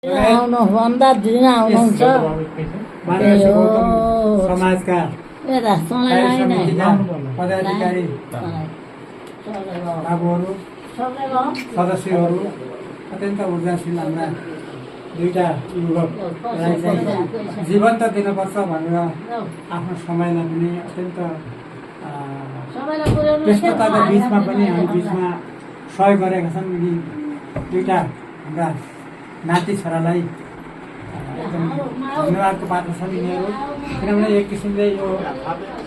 आउनुभन्दा दिन आउनुहुन्छ समाजका पदाधिकारी बाबुहरू सदस्यहरू अत्यन्त ऊर्जाशील हाम्रा दुईटा युवकलाई चाहिँ जीवन्त दिनुपर्छ भनेर आफ्नो समयलाई पनि अत्यन्त व्यस्तताका बिचमा पनि हामी बिचमा सहयोग गरेका छन्। यी दुईटा हाम्रा नाति छोरालाई एकदम धन्यवादको पात्र छन् यिनीहरू, किनभने एक किसिमले यो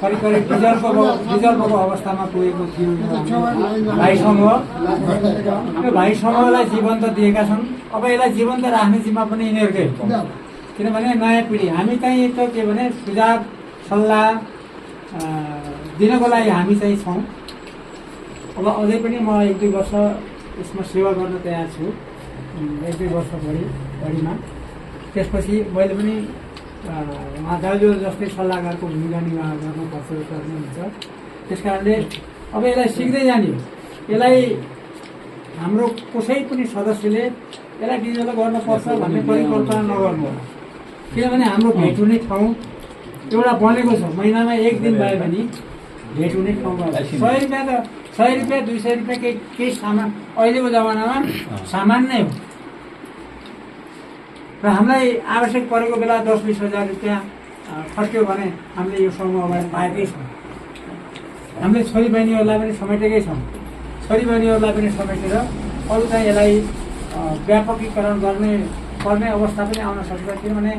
करिब करिब डिजल्पको अवस्थामा पुगेको थियो भाइ समूह। यो भाइ समूहलाई जीवन्त दिएका छन्। अब यसलाई जीवन्त राख्ने जिम्मा पनि यिनीहरूकै, किनभने नयाँ पिँढी हामी चाहिँ एक त के भने सुझाव सल्लाह दिनको लागि हामी चाहिँ छौँ। अब अझै पनि म 1-2 वर्ष यसमा सेवा गर्न तयार छु, 1-2 वर्ष बढीमा। त्यसपछि मैले पनि दाजुहरू जस्तै सल्लाहकारको भूमिका निर्वाह गर्नुहुन्छ। त्यस कारणले अब यसलाई सिक्दै जाने, यसलाई हाम्रो कसै पनि सदस्यले यसलाई डिजिटल गर्नुपर्छ भन्ने परिकल्पना नगर्नु होला, किनभने हाम्रो भेट हुने ठाउँ एउटा बनेको छ। महिनामा 1 दिन भयो भने भेट हुने ठाउँ भयो। 100 रुपियाँ त 100 रुपियाँ 200 रुपियाँ केही सामान अहिलेको जमानामा सामान नै हो। र हामीलाई आवश्यक परेको बेला 10-20 हजार रुपियाँ खर्च्यो भने हामीले यो समूहबाट पाएकै छौँ। हामीले छोरी बहिनीहरूलाई पनि समेटेकै छौँ। छोरी बहिनीहरूलाई पनि समेटेर अरू चाहिँ यसलाई व्यापकीकरण पर्ने अवस्था पनि आउन सक्छ, किनभने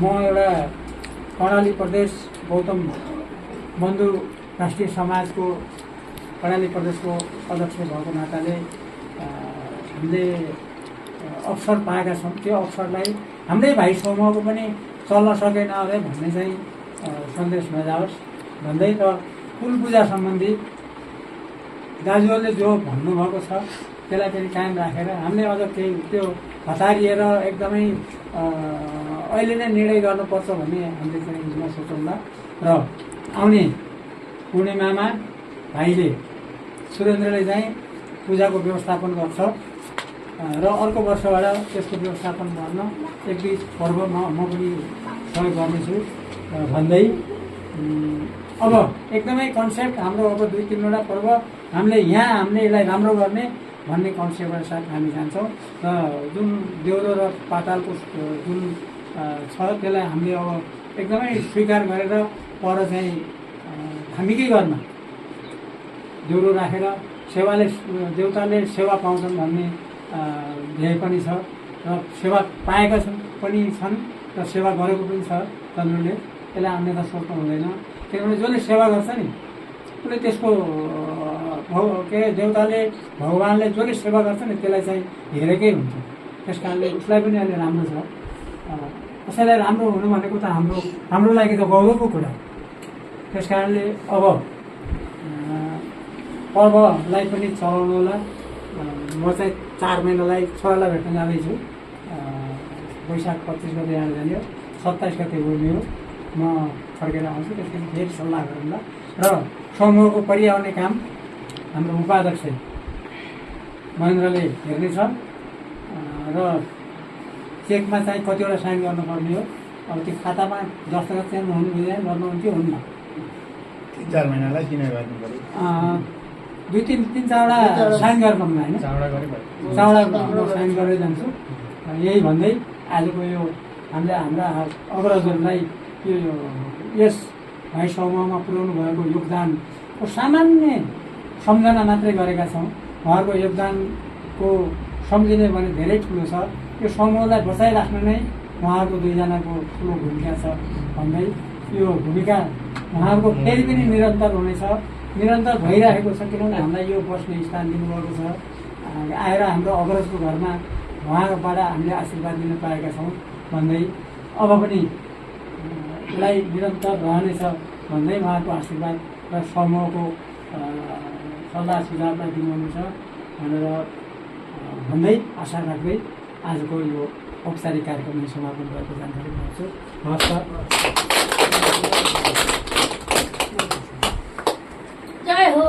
म एउटा कर्णाली प्रदेश गौतम बन्धु राष्ट्रिय समाजको कर्णाली प्रदेशको अध्यक्ष भएको नाताले हामीले अवसर पाएका छौँ। त्यो अवसरलाई हाम्रै भाइ समूहको पनि चल्न सकेन अरे भन्ने चाहिँ सन्देश नजाओस् भन्दै, र कुल पूजा सम्बन्धी दाजुहरूले जो भन्नुभएको छ त्यसलाई पनि कायम राखेर हामीले अझ केही त्यो हतारिएर एकदमै अहिले नै निर्णय गर्नुपर्छ भन्ने हामीले चाहिँ नसोचौँला। र आउने पूर्णिमामा भाइले सुरेन्द्रले चाहिँ पूजाको व्यवस्थापन गर्छ र अर्को वर्षबाट त्यसको व्यवस्थापन गर्न 1-2 पर्व म पनि सहयोग गर्नेछु भन्दै, अब एकदमै कन्सेप्ट हाम्रो अब 2-3वटा पर्व हामीले यसलाई राम्रो गर्ने भन्ने कन्सेप्टबाट साथ हामी जान्छौँ। र जुन देउरो र पातालको जुन छ त्यसलाई हामीले अब एकदमै स्वीकार गरेर पर चाहिँ हामीकै घरमा देउरो राखेर देउताले सेवा पाउँछन् भन्ने ध्येय पनि छ, र सेवा पाएका पनि छन् र सेवा गरेको पनि छ चन्द्रले। त्यसलाई अन्यथा सोच्नु हुँदैन, किनभने जसले सेवा गर्छ नि उसले त्यसको के देउताले भगवान्ले जसले सेवा गर्छ नि त्यसलाई चाहिँ हेरेकै हुन्छ। त्यस कारणले उसलाई पनि अहिले राम्रो छ। कसैलाई राम्रो हुनु भनेको त हाम्रो लागि त गौरवको कुरा। त्यस कारणले अब पर्वलाई पनि चलाउनु होला। म चाहिँ 4 महिनालाई छोरालाई भेट्न जाँदैछु। वैशाख 25 गते यहाँ जाने हो, 27 गते बोल्ने हो। म फर्केर आउँछु, त्यसपछि फेरि सल्लाह गरौँला। र समूहको परिआउने काम हाम्रो उपाध्यक्ष महेन्द्रले हेर्नेछ। र चेकमा चाहिँ कतिवटा साइन गर्नुपर्ने हो, अब त्यो खातामा दस्तखत चाहिँ गर्नुहुन्थ्यो हुन्न। 3-4 महिनालाई किन गर्नु पर्यो? 2-3-4वटा साइन गर्नु होइन, चावडा साइन गरेर जान्छु। यही भन्दै आजको यो हामीले हाम्रा अग्रजहरूलाई यस भाइ समूहमा पुर्याउनु भएको योगदानको सामान्य सम्झना मात्रै गरेका छौँ। उहाँहरूको योगदानको सम्झिने भने धेरै ठुलो छ। यो समूहलाई बचाइराख्न नै उहाँहरूको 2जनाको ठुलो भूमिका छ भन्दै, यो भूमिका उहाँहरूको फेरि पनि निरन्तर हुनेछ, निरन्तर भइरहेको छ। किनभने हामीलाई यो बस्ने स्थान दिनुभएको छ। आएर हाम्रो अग्रजको घरमा उहाँबाट हामीले आशीर्वाद दिन पाएका छौँ भन्दै, अब पनि यसलाई निरन्तर रहनेछ भन्दै उहाँको आशीर्वाद र समूहको सल्लाह सुझावलाई दिनुहुनेछ भनेर भन्दै आशा राख्दै आजको यो औपचारिक कार्यक्रम समापन गरेको जानकारी दिन्छु। नमस्कार। जय हो।